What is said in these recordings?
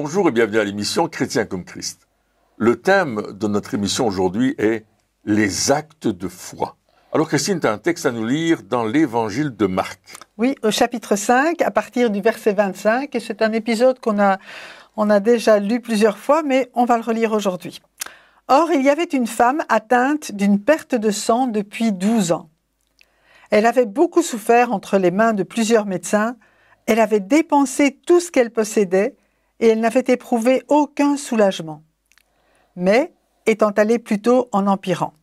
Bonjour et bienvenue à l'émission Chrétien comme Christ. Le thème de notre émission aujourd'hui est les actes de foi. Alors Christine, tu as un texte à nous lire dans l'évangile de Marc. Oui, au chapitre 5, à partir du verset 25, et c'est un épisode qu'on a déjà lu plusieurs fois, mais on va le relire aujourd'hui. Or, il y avait une femme atteinte d'une perte de sang depuis 12 ans. Elle avait beaucoup souffert entre les mains de plusieurs médecins, elle avait dépensé tout ce qu'elle possédait et elle n'avait éprouvé aucun soulagement, mais étant allée plutôt en empirant.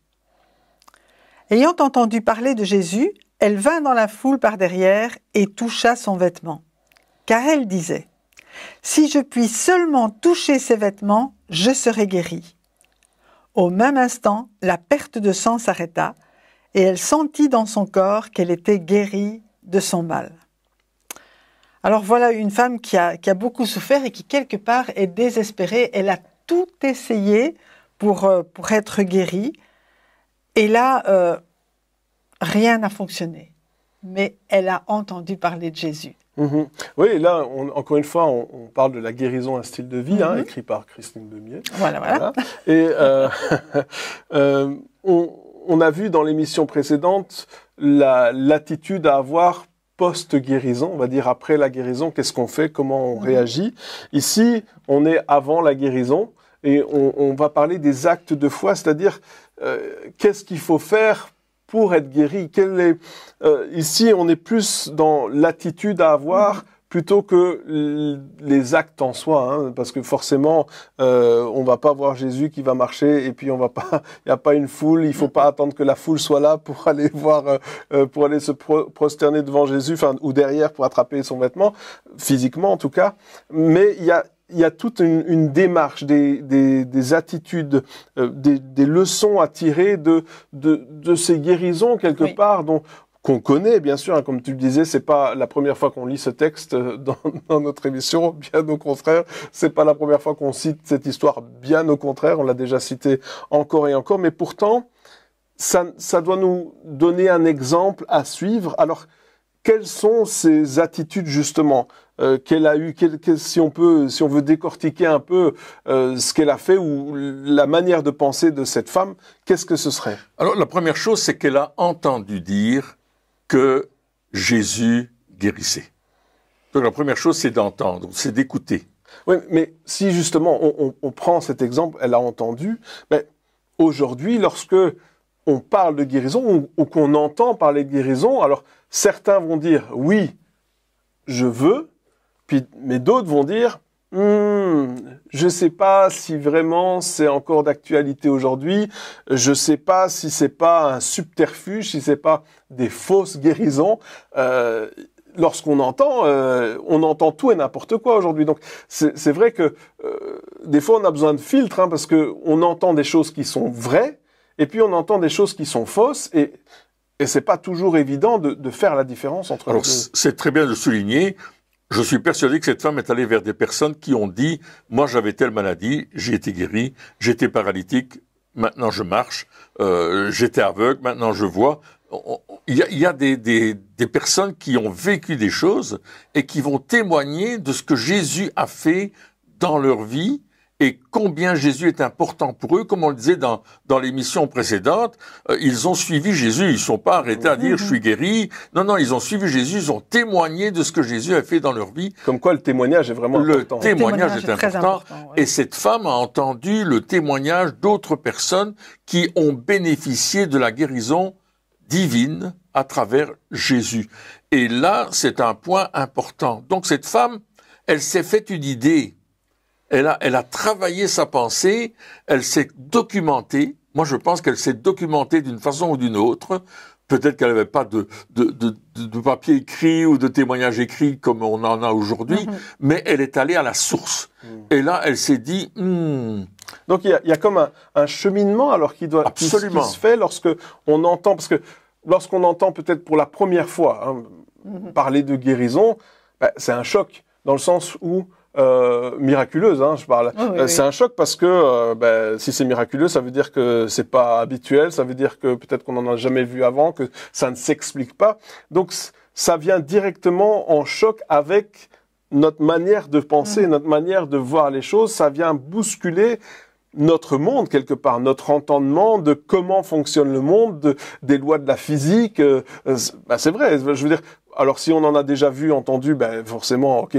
Ayant entendu parler de Jésus, elle vint dans la foule par derrière et toucha son vêtement. Car elle disait, « Si je puis seulement toucher ses vêtements, je serai guérie. » Au même instant, la perte de sang s'arrêta et elle sentit dans son corps qu'elle était guérie de son mal. Alors voilà une femme qui a beaucoup souffert et qui quelque part est désespérée. Elle a tout essayé pour être guérie. Et là, rien n'a fonctionné. Mais elle a entendu parler de Jésus. Mmh. Oui, là, encore une fois, on parle de la guérison, un style de vie, écrit par Christine Demier. Voilà. Et on a vu dans l'émission précédente l'attitude à avoir post-guérison, on va dire après la guérison, qu'est-ce qu'on fait, comment on réagit. Ici, on est avant la guérison et on va parler des actes de foi, c'est-à-dire qu'est-ce qu'il faut faire pour être guéri. Ici, on est plus dans l'attitude à avoir plutôt que les actes en soi, parce que forcément, on va pas voir Jésus qui va marcher et puis il y a pas une foule, il faut pas attendre que la foule soit là pour aller voir, pour aller se prosterner devant Jésus, ou derrière pour attraper son vêtement, physiquement en tout cas. Mais il y a toute une démarche, des attitudes, des leçons à tirer de ces guérisons quelque part qu'on connaît, bien sûr, comme tu le disais, c'est pas la première fois qu'on lit ce texte dans notre émission, bien au contraire, c'est pas la première fois qu'on cite cette histoire, bien au contraire, on l'a déjà cité encore et encore, mais pourtant, ça doit nous donner un exemple à suivre. Alors, quelles sont ces attitudes justement qu'elle a eues, si on veut décortiquer un peu ce qu'elle a fait ou la manière de penser de cette femme, qu'est-ce que ce serait? Alors la première chose, c'est qu'elle a entendu dire que Jésus guérissait. Donc la première chose, c'est d'entendre, c'est d'écouter. Oui, mais si justement on prend cet exemple, elle a entendu, mais aujourd'hui, lorsque on parle de guérison ou qu'on entend parler de guérison, alors certains vont dire oui, je veux, mais d'autres vont dire je sais pas si vraiment c'est encore d'actualité aujourd'hui, je sais pas si c'est pas un subterfuge, si c'est pas des fausses guérisons. Lorsqu'on entend, on entend tout et n'importe quoi aujourd'hui. Donc c'est vrai que des fois on a besoin de filtres, parce que on entend des choses qui sont vraies et puis on entend des choses qui sont fausses et c'est pas toujours évident de faire la différence entre les deux. Alors c'est très bien de le souligner. Je suis persuadé que cette femme est allée vers des personnes qui ont dit « Moi, j'avais telle maladie, j'ai été guéri, j'étais paralytique, maintenant je marche, j'étais aveugle, maintenant je vois. » Il y a des personnes qui ont vécu des choses et qui vont témoigner de ce que Jésus a fait dans leur vie et combien Jésus est important pour eux. Comme on le disait dans l'émission précédente, ils ont suivi Jésus, ils ne sont pas arrêtés à dire « je suis guéri ». Non, ils ont suivi Jésus, ils ont témoigné de ce que Jésus a fait dans leur vie. Comme quoi le témoignage est vraiment important. Le témoignage est important. Ouais. Et cette femme a entendu le témoignage d'autres personnes qui ont bénéficié de la guérison divine à travers Jésus. Et là, c'est un point important. Donc cette femme, elle s'est fait une idée. Elle a travaillé sa pensée, elle s'est documentée. Moi, je pense qu'elle s'est documentée d'une façon ou d'une autre. Peut-être qu'elle n'avait pas de papier écrit ou de témoignage écrit comme on en a aujourd'hui, mais elle est allée à la source. Et là, elle s'est dit, Donc il y a comme un cheminement alors qui se fait lorsque on entend, parce que lorsqu'on entend peut-être pour la première fois parler de guérison, c'est un choc dans le sens où miraculeuse, je parle. C'est un choc parce que si c'est miraculeux, ça veut dire que c'est pas habituel, ça veut dire que peut-être qu'on n'en a jamais vu avant, que ça ne s'explique pas. Donc ça vient directement en choc avec notre manière de penser, notre manière de voir les choses, ça vient bousculer notre monde quelque part, notre entendement de comment fonctionne le monde, des lois de la physique. C'est vrai, je veux dire, alors si on en a déjà vu, entendu, forcément, ok,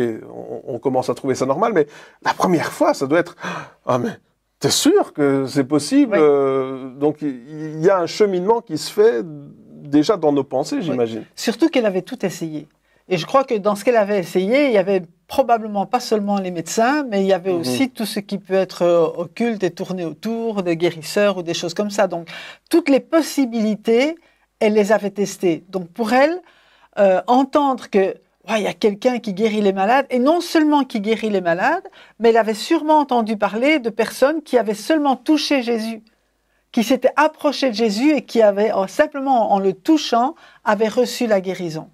on commence à trouver ça normal, mais la première fois, ça doit être, ah mais t'es sûr que c'est possible? Oui. Donc il y a un cheminement qui se fait déjà dans nos pensées, j'imagine. Oui. Surtout qu'elle avait tout essayé. Et je crois que dans ce qu'elle avait essayé, il y avait probablement pas seulement les médecins, mais il y avait aussi tout ce qui peut être occulte et tourné autour, des guérisseurs ou des choses comme ça. Donc, toutes les possibilités, elle les avait testées. Donc, pour elle, entendre que il y a quelqu'un qui guérit les malades, et non seulement qui guérit les malades, mais elle avait sûrement entendu parler de personnes qui avaient seulement touché Jésus, qui s'étaient approchées de Jésus et qui avaient, simplement en le touchant, avaient reçu la guérison.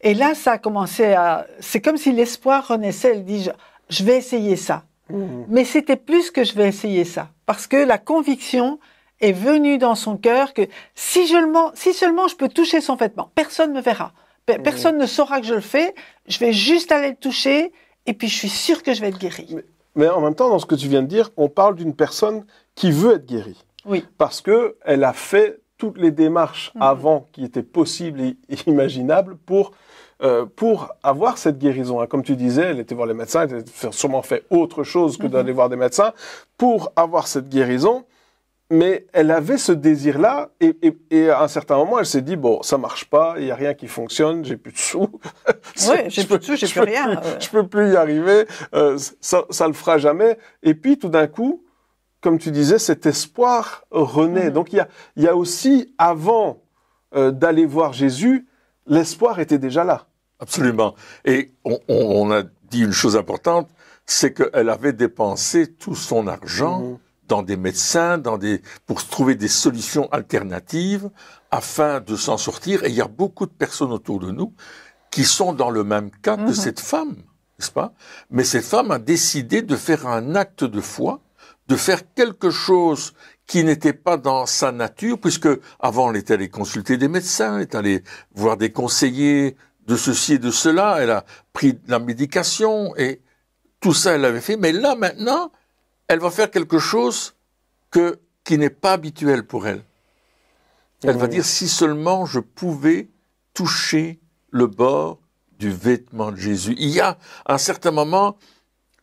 Et là, ça a commencé à... C'est comme si l'espoir renaissait. Elle dit, je vais essayer ça. Mais c'était plus que je vais essayer ça. Parce que la conviction est venue dans son cœur que si seulement je peux toucher son vêtement, personne ne me verra. Personne ne saura que je le fais. Je vais juste aller le toucher et puis je suis sûre que je vais être guérie. Mais en même temps, dans ce que tu viens de dire, on parle d'une personne qui veut être guérie. Oui. Parce qu'elle a fait toutes les démarches avant qui étaient possibles et imaginables pour avoir cette guérison. Comme tu disais, elle était voir les médecins, elle a sûrement fait autre chose que d'aller voir des médecins pour avoir cette guérison. Mais elle avait ce désir-là et à un certain moment, elle s'est dit, bon, ça marche pas, il y a rien qui fonctionne, j'ai plus de sous. Oui, j'ai plus de sous, j'ai plus rien. Je peux plus y arriver, ça le fera jamais. Et puis, tout d'un coup, comme tu disais, cet espoir renaît. Donc, il y a aussi, avant d'aller voir Jésus, l'espoir était déjà là. Absolument. Et on a dit une chose importante, c'est qu'elle avait dépensé tout son argent dans des médecins, pour trouver des solutions alternatives afin de s'en sortir. Et il y a beaucoup de personnes autour de nous qui sont dans le même cas que cette femme, n'est-ce pas? Mais cette femme a décidé de faire un acte de foi, de faire quelque chose qui n'était pas dans sa nature, puisque avant elle était allée consulter des médecins, elle est allée voir des conseillers de ceci et de cela, elle a pris de la médication et tout ça elle avait fait, mais là maintenant, elle va faire quelque chose qui n'est pas habituel pour elle. Elle va dire, si seulement je pouvais toucher le bord du vêtement de Jésus. Il y a à un certain moment,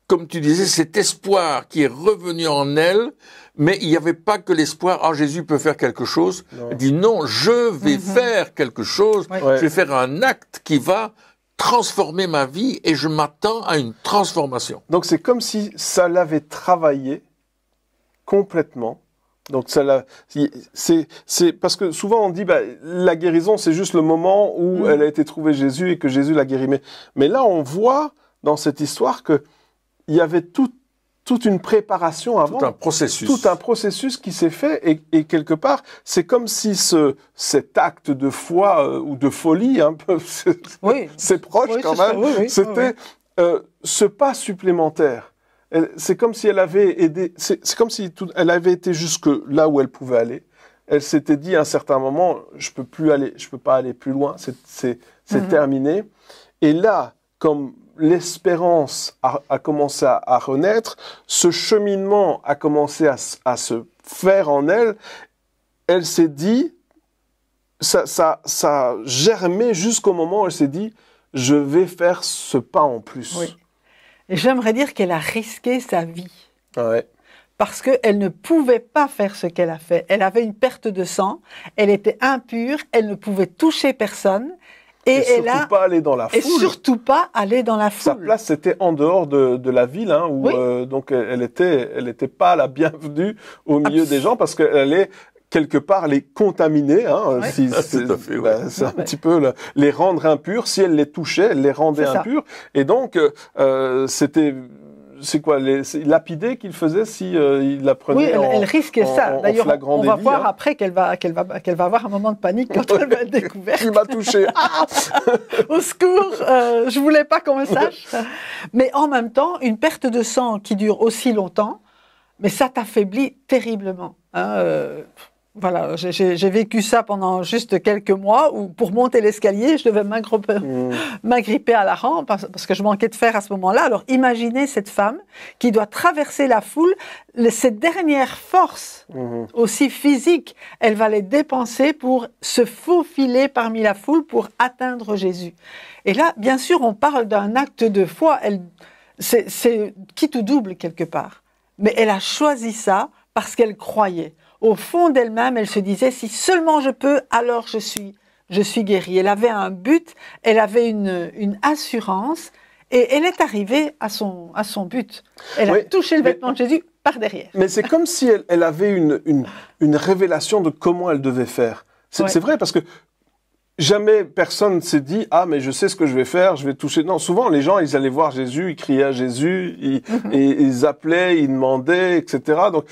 comme tu disais, cet espoir qui est revenu en elle, mais il n'y avait pas que l'espoir, Jésus peut faire quelque chose. Non. Elle dit, non, je vais faire quelque chose, je vais faire un acte qui va transformer ma vie et je m'attends à une transformation. Donc c'est comme si ça l'avait travaillé complètement. Donc c'est parce que souvent on dit la guérison c'est juste le moment où elle a été trouvée Jésus et que Jésus l'a guérie. Mais là on voit dans cette histoire que il y avait toute une préparation avant. Tout un processus. Tout un processus qui s'est fait et quelque part, c'est comme si cet acte de foi ou de folie, un peu, c'est proche quand même, c'était ce pas supplémentaire. C'est comme si elle avait aidé, c'est comme si elle avait été jusque là où elle pouvait aller. Elle s'était dit à un certain moment, je peux pas aller plus loin, c'est terminé. Et là, comme l'espérance a commencé à renaître, ce cheminement a commencé à se faire en elle. Elle s'est dit, ça a germé jusqu'au moment où elle s'est dit, je vais faire ce pas en plus. Oui. Et j'aimerais dire qu'elle a risqué sa vie. Ouais. Parce qu'elle ne pouvait pas faire ce qu'elle a fait. Elle avait une perte de sang, elle était impure, elle ne pouvait toucher personne. Et surtout pas aller dans la foule. Et surtout pas aller dans la foule. Sa place, c'était en dehors de la ville, où donc elle était pas la bienvenue au milieu des gens parce qu'elle allait quelque part les contaminer. C'est un petit peu les rendre impurs. Si elle les touchait, elle les rendait impurs. Et donc c'était... C'est quoi, lapider qu'il faisait si il la prenait? Oui, elle risquait ça. D'ailleurs, on va voir après qu'elle va avoir un moment de panique quand elle va être découverte. Il m'a touché. Au secours, je voulais pas qu'on me sache. Mais en même temps, une perte de sang qui dure aussi longtemps, mais ça t'affaiblit terriblement. Voilà, j'ai vécu ça pendant juste quelques mois où pour monter l'escalier, je devais m'agripper à la rampe parce que je manquais de fer à ce moment-là. Alors imaginez cette femme qui doit traverser la foule, ses dernières forces, aussi physiques, elle va les dépenser pour se faufiler parmi la foule pour atteindre Jésus. Et là, bien sûr, on parle d'un acte de foi, c'est quitte ou double quelque part. Mais elle a choisi ça parce qu'elle croyait. Au fond d'elle-même, elle se disait, si seulement je peux, alors je suis guérie. Elle avait un but, elle avait une assurance, et elle est arrivée à son but. Elle a touché le vêtement de Jésus par derrière. Mais c'est comme si elle avait une révélation de comment elle devait faire. C'est vrai, parce que jamais personne s'est dit, ah, mais je sais ce que je vais faire, je vais toucher. Non, souvent, les gens, ils allaient voir Jésus, ils criaient à Jésus, ils appelaient, ils demandaient, etc. Donc,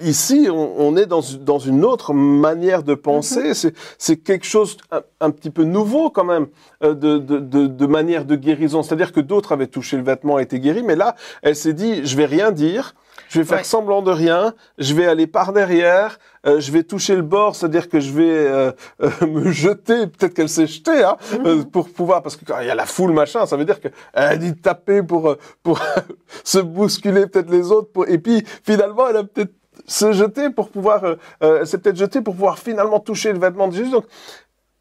ici, on est dans une autre manière de penser. C'est quelque chose un petit peu nouveau quand même de manière de guérison. C'est-à-dire que d'autres avaient touché le vêtement et étaient guéris, mais là, elle s'est dit, je vais rien dire, je vais faire semblant de rien, je vais aller par derrière, je vais toucher le bord, c'est-à-dire que je vais me jeter. Peut-être qu'elle s'est jetée, hein, pour pouvoir, parce que quand il y a la foule, machin, ça veut dire que elle dit taper pour se bousculer peut-être les autres, et puis finalement, elle a peut-être se jeter pour pouvoir, s'est peut-être jetée pour pouvoir finalement toucher le vêtement de Jésus. Donc,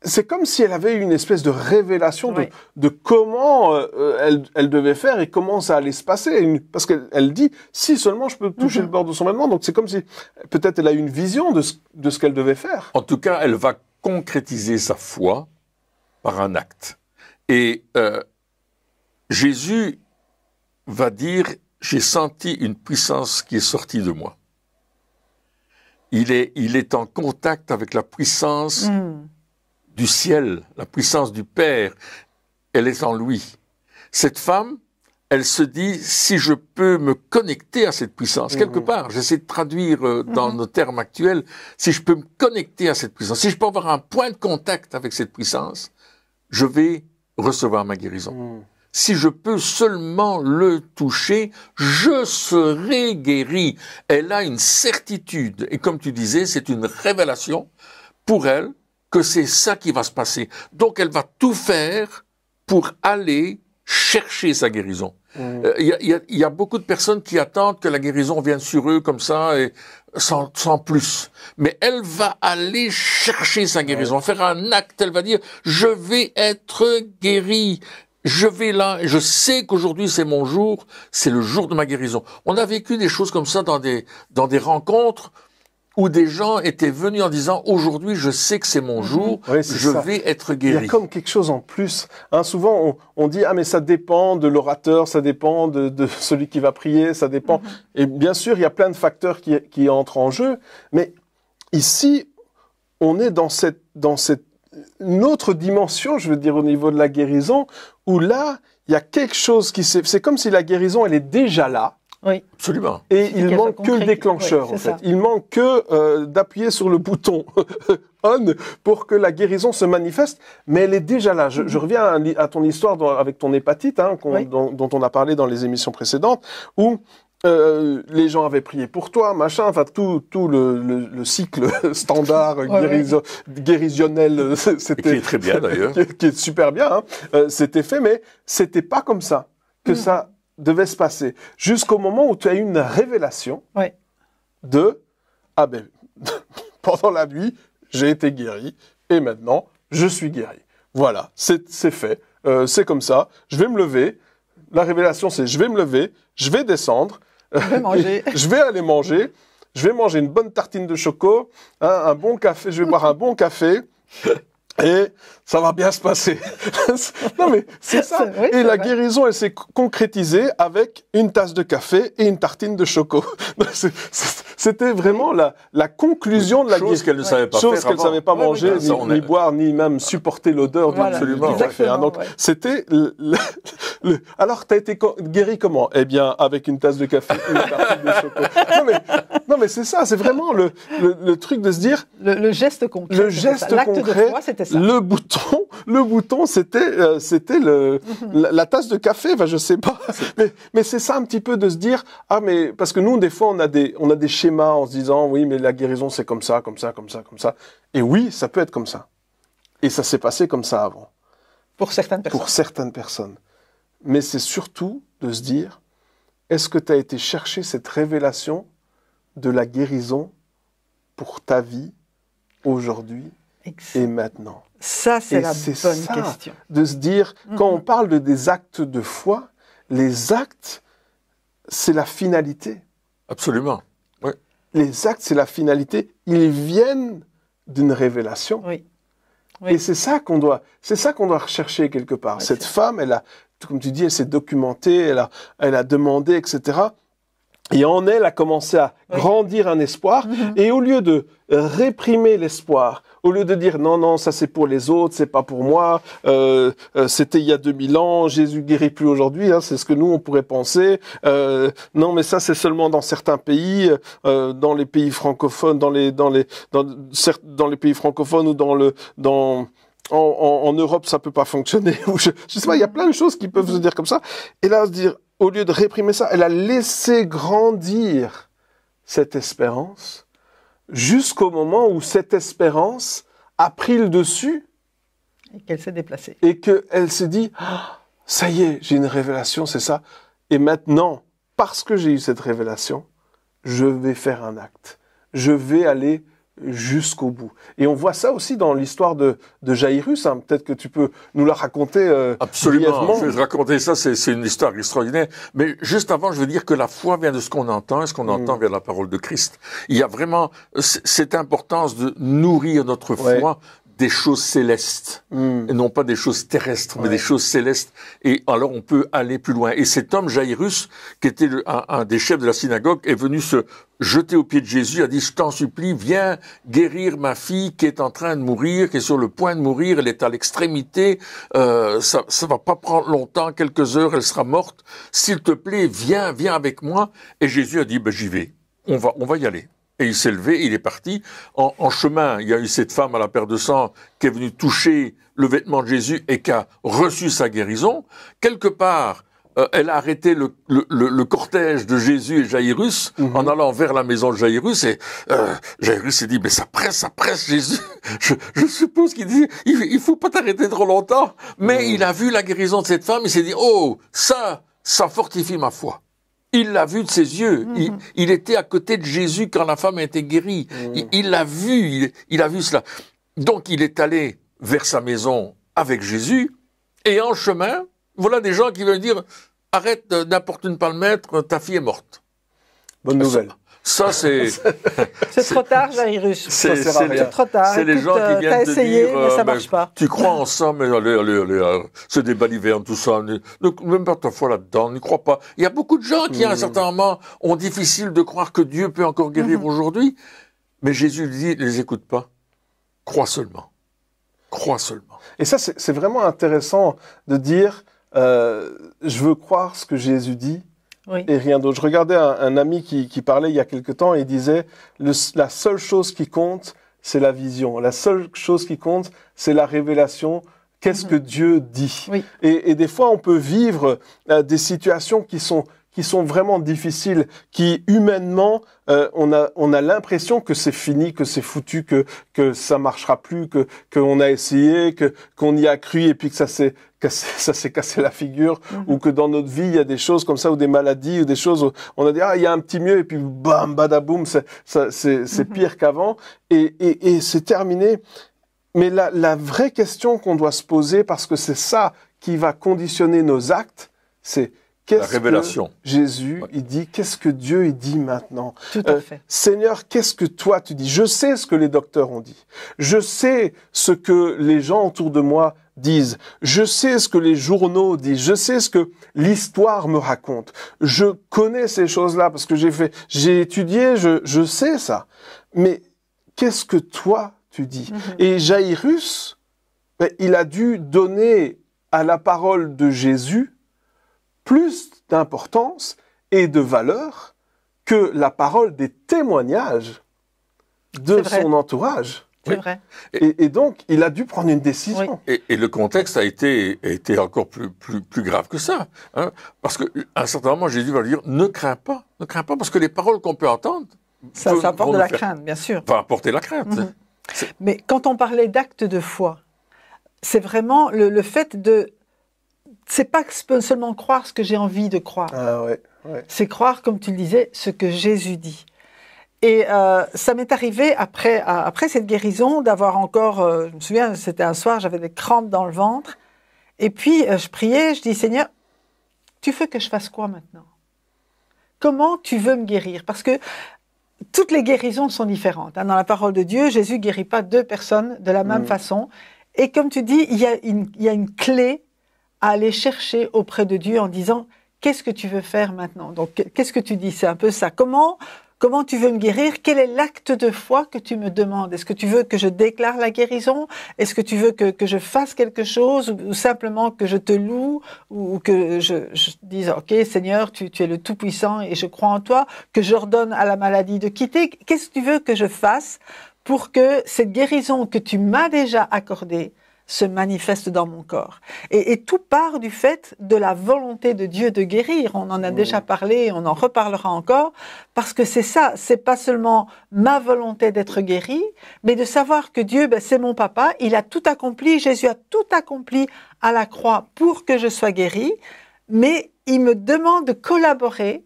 c'est comme si elle avait une espèce de révélation de comment elle devait faire et comment ça allait se passer. Parce qu'elle dit, si seulement je peux toucher le bord de son vêtement. Donc, c'est comme si peut-être elle a une vision de ce qu'elle devait faire. En tout cas, elle va concrétiser sa foi par un acte. Et Jésus va dire, j'ai senti une puissance qui est sortie de moi. Il est en contact avec la puissance du ciel, la puissance du Père. Elle est en lui. Cette femme, elle se dit, si je peux me connecter à cette puissance, quelque part, j'essaie de traduire dans nos termes actuels, si je peux me connecter à cette puissance, si je peux avoir un point de contact avec cette puissance, je vais recevoir ma guérison. Si je peux seulement le toucher, je serai guéri. Elle a une certitude. Et comme tu disais, c'est une révélation pour elle que c'est ça qui va se passer. Donc elle va tout faire pour aller chercher sa guérison. Il y a beaucoup de personnes qui attendent que la guérison vienne sur eux comme ça et sans plus. Mais elle va aller chercher sa guérison, faire un acte. Elle va dire, je vais être guérie. Je vais là, je sais qu'aujourd'hui c'est mon jour, c'est le jour de ma guérison. On a vécu des choses comme ça dans des rencontres où des gens étaient venus en disant, aujourd'hui je sais que c'est mon jour, je vais être guéri. Il y a comme quelque chose en plus. Hein, souvent on dit, ah mais ça dépend de l'orateur, ça dépend de celui qui va prier, ça dépend. Et bien sûr, il y a plein de facteurs qui entrent en jeu, mais ici, on est dans cette une autre dimension, je veux dire, au niveau de la guérison, où là, il y a quelque chose c'est comme si la guérison, elle est déjà là. Oui. Absolument. Et il manque que le déclencheur, en fait. Il manque que d'appuyer sur le bouton on pour que la guérison se manifeste, mais elle est déjà là. Je reviens à ton histoire avec ton hépatite, hein, dont on a parlé dans les émissions précédentes, où les gens avaient prié pour toi, machin, enfin tout le cycle standard guérisionnel, c'était qui est très bien d'ailleurs, qui est super bien, hein, c'était fait, mais c'était pas comme ça que ça devait se passer, jusqu'au moment où tu as eu une révélation de ah ben pendant la nuit j'ai été guéri et maintenant je suis guéri. Voilà, c'est fait, c'est comme ça. Je vais me lever. La révélation, c'est je vais me lever, je vais descendre. Je vais manger. Je vais aller manger. Je vais manger une bonne tartine de choco, hein, un bon café. Je vais boire un bon café. Et ça va bien se passer. Non mais c'est ça. Oui, et la guérison, elle s'est concrétisée avec une tasse de café et une tartine de choco. C'était vraiment la conclusion de la guérison. Chose qu'elle ne savait pas faire. Chose qu'elle ne savait pas manger, ni boire, ni même supporter l'odeur du café. Hein. Donc c'était Alors t'as été guéri comment? Eh bien avec une tasse de café et une tartine de choco. Non mais c'est ça. C'est vraiment le truc de se dire le geste concret. Le geste concret. L'acte de foi, c'était ça. Le bouton le bouton, c'était la tasse de café, enfin, je sais pas. Mais c'est ça un petit peu de se dire, ah, mais, parce que nous, des fois, on a des schémas en se disant, oui, mais la guérison, c'est comme ça, comme ça, comme ça, comme ça. Et oui, ça peut être comme ça. Et ça s'est passé comme ça avant. Pour certaines personnes. Pour certaines personnes. Mais c'est surtout de se dire, est-ce que tu as été chercher cette révélation de la guérison pour ta vie, aujourd'hui et maintenant? Ça, c'est la bonne question. De se dire, quand on parle des actes de foi, les actes, c'est la finalité. Absolument. Oui. Les actes, c'est la finalité. Ils viennent d'une révélation. Oui. Oui. Et c'est ça qu'on doit rechercher quelque part. Oui, cette femme, elle a, comme tu dis, elle s'est documentée, elle a demandé, etc. Et en elle a commencé à grandir un espoir. Et au lieu de réprimer l'espoir, au lieu de dire non, non, ça c'est pour les autres, c'est pas pour moi, c'était il y a 2000 ans, Jésus guérit plus aujourd'hui, hein, c'est ce que nous on pourrait penser. Non, mais ça c'est seulement dans certains pays, dans les pays francophones, dans les pays francophones ou en Europe, ça peut pas fonctionner. Je sais pas, il y a plein de choses qui peuvent se dire comme ça. Et là, se dire, au lieu de réprimer ça, elle a laissé grandir cette espérance jusqu'au moment où cette espérance a pris le dessus. Et qu'elle s'est déplacée. Et qu'elle s'est dit, ah, ça y est, j'ai une révélation, c'est ça. Et maintenant, parce que j'ai eu cette révélation, je vais faire un acte. Je vais aller jusqu'au bout. Et on voit ça aussi dans l'histoire de Jairus. Hein. Peut-être que tu peux nous la raconter Absolument. brièvement. Je vais te raconter ça, c'est une histoire extraordinaire. Mais juste avant, je veux dire que la foi vient de ce qu'on entend, et ce qu'on entend vient de la parole de Christ. Il y a vraiment cette importance de nourrir notre foi des choses célestes, et non pas des choses terrestres, mais des choses célestes. Et alors on peut aller plus loin. Et cet homme, Jairus, qui était un des chefs de la synagogue, est venu se jeter aux pieds de Jésus, a dit, je t'en supplie, viens guérir ma fille qui est en train de mourir, qui est sur le point de mourir, elle est à l'extrémité, ça va pas prendre longtemps, quelques heures, elle sera morte. S'il te plaît, viens avec moi. Et Jésus a dit, ben j'y vais, on va y aller. Et il s'est levé, il est parti. En chemin, il y a eu cette femme à la paire de sang qui est venue toucher le vêtement de Jésus et qui a reçu sa guérison. Quelque part, elle a arrêté le cortège de Jésus et Jairus en allant vers la maison de Jairus. Et Jairus s'est dit, mais ça presse Jésus. Je suppose qu'il disait, il faut pas t'arrêter trop longtemps. Mais il a vu la guérison de cette femme, il s'est dit, oh, ça fortifie ma foi. Il l'a vu de ses yeux. Il était à côté de Jésus quand la femme a été guérie. Il l'a vu. Il a vu cela. Donc, il est allé vers sa maison avec Jésus. Et en chemin, voilà des gens qui veulent dire, arrête d'importuner pas le maître, ta fille est morte. Bonne nouvelle. Ça, c'est... C'est trop tard, Jairus. C'est trop tard. C'est les gens qui viennent te essayé, dire, mais ça marche pas. Tu crois en ça, mais allez, c'est des balivernes, tout ça. Même pas ta foi là-dedans, n'y crois pas. Il y a beaucoup de gens qui, à un certain moment, ont difficile de croire que Dieu peut encore guérir aujourd'hui. Mais Jésus dit, les écoute pas. Crois seulement. Crois seulement. Et ça, c'est vraiment intéressant de dire, je veux croire ce que Jésus dit. Oui. Et rien d'autre. Je regardais un ami qui parlait il y a quelque temps et il disait la seule chose qui compte, c'est la vision. La seule chose qui compte, c'est la révélation. Qu'est-ce que Dieu dit? Oui. Et des fois, on peut vivre des situations qui sont vraiment difficiles, qui humainement, on a l'impression que c'est fini, que c'est foutu, que ça marchera plus, qu'on a essayé, qu'on y a cru et puis que ça s'est cassé la figure, ou que dans notre vie il y a des choses comme ça, ou des maladies, ou des choses où on a dit il y a un petit mieux et puis bam badaboum, c'est pire qu'avant et c'est terminé. Mais la vraie question qu'on doit se poser, parce que c'est ça qui va conditionner nos actes, c'est qu'est-ce que Jésus, il dit, qu'est-ce que Dieu, il dit maintenant? Tout à fait. Seigneur, qu'est-ce que toi, tu dis? Je sais ce que les docteurs ont dit. Je sais ce que les gens autour de moi disent. Je sais ce que les journaux disent. Je sais ce que l'histoire me raconte. Je connais ces choses-là parce que j'ai étudié, je sais ça. Mais qu'est-ce que toi, tu dis? Et Jairus, il a dû donner à la parole de Jésus plus d'importance et de valeur que la parole des témoignages de son entourage. C'est vrai. Et donc, il a dû prendre une décision. Et le contexte a été encore plus grave que ça. Hein, parce qu'à un certain moment, Jésus va lui dire, ne crains pas, parce que les paroles qu'on peut entendre... Ça apporte de la crainte, bien sûr. Va apporter la crainte. Mais quand on parlait d'acte de foi, c'est vraiment le fait de... C'est pas seulement croire ce que j'ai envie de croire. Ah ouais. C'est croire, comme tu le disais, ce que Jésus dit. Et ça m'est arrivé après cette guérison d'avoir encore, je me souviens, c'était un soir, j'avais des crampes dans le ventre. Et puis je priais, je dis Seigneur, tu veux que je fasse quoi maintenant? Comment tu veux me guérir? Parce que toutes les guérisons sont différentes. Dans la parole de Dieu, Jésus guérit pas deux personnes de la même façon. Et comme tu dis, il y a une clé à aller chercher auprès de Dieu en disant qu'est-ce que tu veux faire maintenant? Donc qu'est-ce que tu dis? C'est un peu ça. Comment tu veux me guérir? Quel est l'acte de foi que tu me demandes? Est-ce que tu veux que je déclare la guérison? Est-ce que tu veux que je fasse quelque chose? Ou simplement que je te loue? Ou que je dise, OK, Seigneur, tu es le Tout-Puissant et je crois en toi, que j'ordonne à la maladie de quitter? Qu'est-ce que tu veux que je fasse pour que cette guérison que tu m'as déjà accordée se manifeste dans mon corps. Et tout part du fait de la volonté de Dieu de guérir. On en a déjà parlé, on en reparlera encore, parce que c'est ça, c'est pas seulement ma volonté d'être guéri, mais de savoir que Dieu, c'est mon papa, il a tout accompli, Jésus a tout accompli à la croix pour que je sois guéri, mais il me demande de collaborer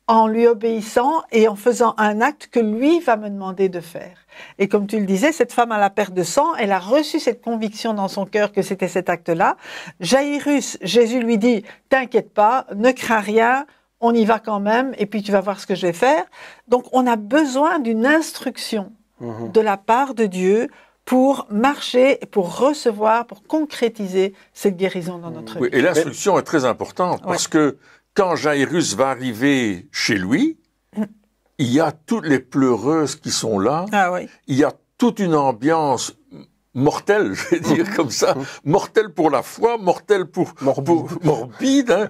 en lui obéissant et en faisant un acte que lui va me demander de faire. Et comme tu le disais, cette femme à la perte de sang, elle a reçu cette conviction dans son cœur que c'était cet acte-là. Jairus, Jésus lui dit, t'inquiète pas, ne crains rien, on y va quand même, et puis tu vas voir ce que je vais faire. Donc on a besoin d'une instruction de la part de Dieu pour marcher, pour recevoir, pour concrétiser cette guérison dans notre vie. Et l'instruction est très importante, parce que quand Jairus va arriver chez lui, il y a toutes les pleureuses qui sont là. Ah oui. Il y a toute une ambiance mortelle, je vais dire comme ça, mortelle pour la foi, mortelle pour morbide, hein,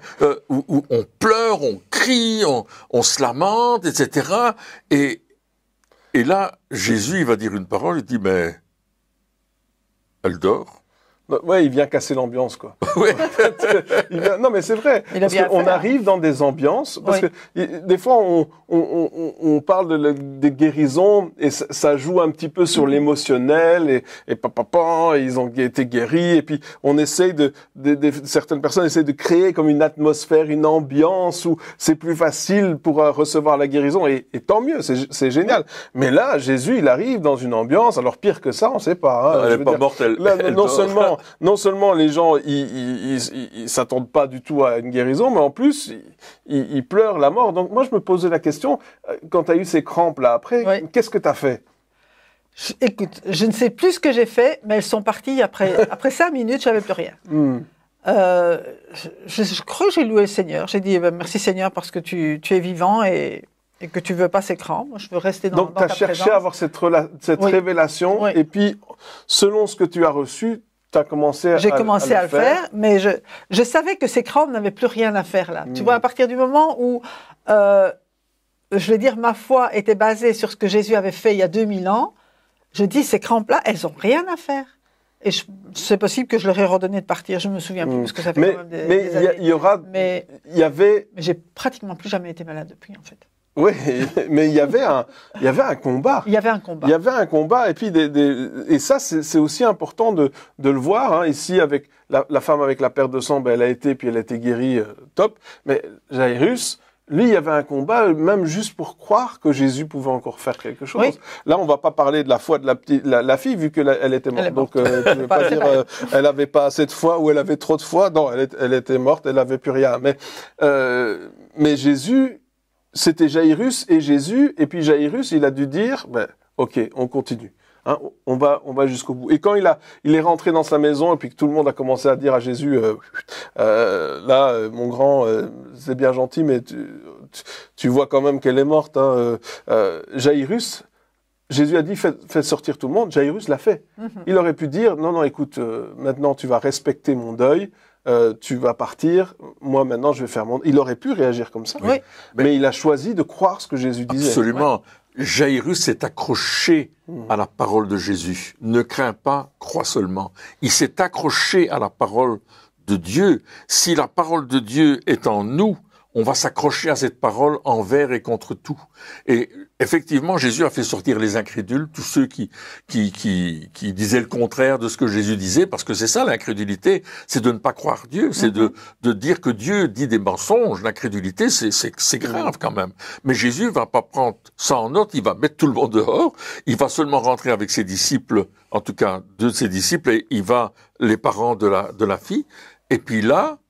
où on pleure, on crie, on se lamente, etc. Et là, Jésus, il va dire une parole, il dit, mais elle dort. Ouais, il vient casser l'ambiance, quoi. Oui. Non, mais c'est vrai. Parce qu'on arrive dans des ambiances, parce que des fois, on parle des guérisons et ça joue un petit peu sur l'émotionnel et papa, ils ont été guéris et puis on essaye certaines personnes essayent de créer comme une atmosphère, une ambiance où c'est plus facile pour recevoir la guérison et tant mieux, c'est génial. Mais là, Jésus, il arrive dans une ambiance, alors pire que ça, on sait pas. Hein, elle n'est pas morte, elle non seulement les gens, ils s'attendent pas du tout à une guérison, mais en plus, ils pleurent la mort. Donc moi, je me posais la question, quand tu as eu ces crampes-là après, qu'est-ce que tu as fait? Écoute, je ne sais plus ce que j'ai fait, mais elles sont parties après 5 minutes, j'avais plus rien. Je crois que j'ai loué le Seigneur. J'ai dit, merci Seigneur parce que tu es vivant et que tu veux pas ces crampes. Moi, je veux rester dans ta présence. Donc, tu as cherché à avoir cette révélation, et puis, selon ce que tu as reçu, j'ai commencé à le faire, mais je savais que ces crampes n'avaient plus rien à faire là. Tu vois, à partir du moment où, je vais dire, ma foi était basée sur ce que Jésus avait fait il y a 2000 ans, je dis, ces crampes-là, elles ont rien à faire. Et c'est possible que je leur ai redonné de partir, je me souviens plus, parce que ça fait quand même des années. Mais j'ai pratiquement plus jamais été malade depuis, en fait. Oui, mais il y avait un combat. Il y avait un combat. Il y avait un combat, et puis et ça, c'est aussi important de le voir. Hein. Ici, avec la femme avec la perte de sang, elle a été guérie, top. Mais Jairus, lui, il y avait un combat, même juste pour croire que Jésus pouvait encore faire quelque chose. Oui. Là, on va pas parler de la foi de la fille, vu qu'elle était morte. Donc, tu veux pas dire, elle avait pas assez de foi ou elle avait trop de foi. Non, elle était morte, elle avait plus rien. Mais Jésus, c'était Jairus et Jésus, et puis Jairus, il a dû dire, ok, on continue. Hein, on va jusqu'au bout. Et quand il est rentré dans sa maison et puis que tout le monde a commencé à dire à Jésus, mon grand, c'est bien gentil, mais tu vois quand même qu'elle est morte. Hein, Jairus, Jésus a dit, faites sortir tout le monde. Jairus l'a fait. Il aurait pu dire, non, écoute, maintenant tu vas respecter mon deuil. Tu vas partir, moi maintenant je vais faire mon... Il aurait pu réagir comme ça, mais il a choisi de croire ce que Jésus disait. Absolument. Jairus s'est accroché à la parole de Jésus. Ne crains pas, crois seulement. Il s'est accroché à la parole de Dieu. Si la parole de Dieu est en nous, on va s'accrocher à cette parole envers et contre tout. Et effectivement, Jésus a fait sortir les incrédules, tous ceux qui disaient le contraire de ce que Jésus disait, parce que c'est ça l'incrédulité, c'est de ne pas croire Dieu, c'est de dire que Dieu dit des mensonges. L'incrédulité, c'est grave quand même. Mais Jésus va pas prendre ça en note, il va mettre tout le monde dehors, il va seulement rentrer avec ses disciples, en tout cas deux de ses disciples, et il va, les parents de la fille, et puis là,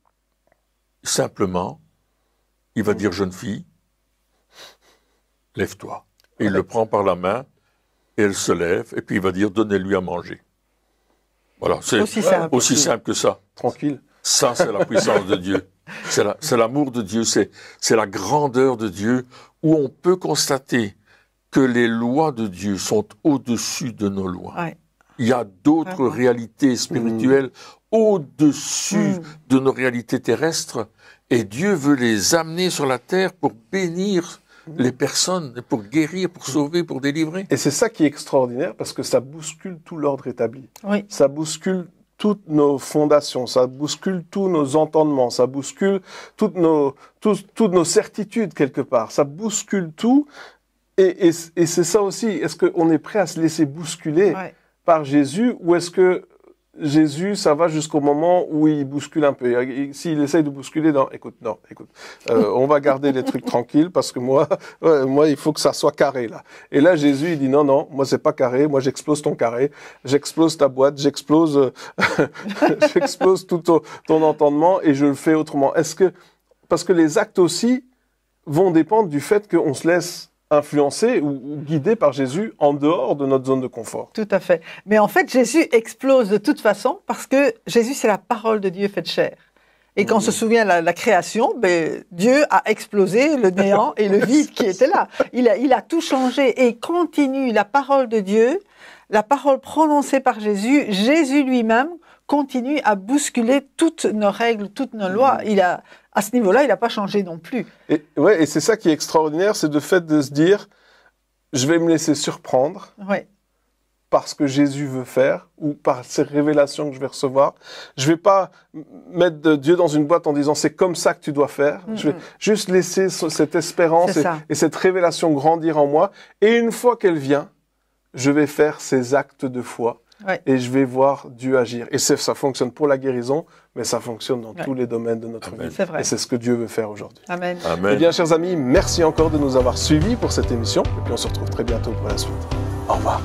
simplement, il va dire, jeune fille, lève-toi. Et il le prend par la main, et elle se lève, et puis il va dire, donnez-lui à manger. Voilà, c'est aussi simple que ça. Tranquille. Ça, c'est la puissance de Dieu. C'est l'amour de Dieu, c'est la grandeur de Dieu, où on peut constater que les lois de Dieu sont au-dessus de nos lois. Ouais. Il y a d'autres réalités spirituelles au-dessus de nos réalités terrestres, et Dieu veut les amener sur la terre pour bénir les personnes, pour guérir, pour sauver, pour délivrer. Et c'est ça qui est extraordinaire, parce que ça bouscule tout l'ordre établi. Oui. Ça bouscule toutes nos fondations, ça bouscule tous nos entendements, ça bouscule toutes nos certitudes quelque part. Ça bouscule tout, et c'est ça aussi. Est-ce qu'on est prêt à se laisser bousculer par Jésus, ou est-ce que Jésus, ça va jusqu'au moment où il bouscule un peu. S'il essaye de bousculer, écoute, on va garder les trucs tranquilles, parce que moi, il faut que ça soit carré, là. Et là, Jésus, il dit, non, moi, c'est pas carré, moi, j'explose ton carré, j'explose ta boîte, j'explose tout ton entendement, et je le fais autrement. Parce que les actes aussi vont dépendre du fait qu'on se laisse influencé ou guidé par Jésus en dehors de notre zone de confort. Tout à fait. Mais en fait, Jésus explose de toute façon, parce que Jésus, c'est la parole de Dieu faite chair. Et quand on se souvient de la création, Dieu a explosé le néant et le vide qui était là. Il a tout changé et continue la parole de Dieu, la parole prononcée par Jésus. Jésus lui-même continue à bousculer toutes nos règles, toutes nos lois. À ce niveau-là, il n'a pas changé non plus. Et c'est ça qui est extraordinaire, c'est le fait de se dire, je vais me laisser surprendre par ce que Jésus veut faire, ou par ces révélations que je vais recevoir. Je vais pas mettre Dieu dans une boîte en disant, c'est comme ça que tu dois faire. Je vais juste laisser cette espérance et cette révélation grandir en moi. Et une fois qu'elle vient, je vais faire ces actes de foi. Et je vais voir Dieu agir. Et ça fonctionne pour la guérison, mais ça fonctionne dans tous les domaines de notre vie. C'est vrai. Et c'est ce que Dieu veut faire aujourd'hui. Amen. Eh bien, chers amis, merci encore de nous avoir suivis pour cette émission. Et puis, on se retrouve très bientôt pour la suite. Au revoir.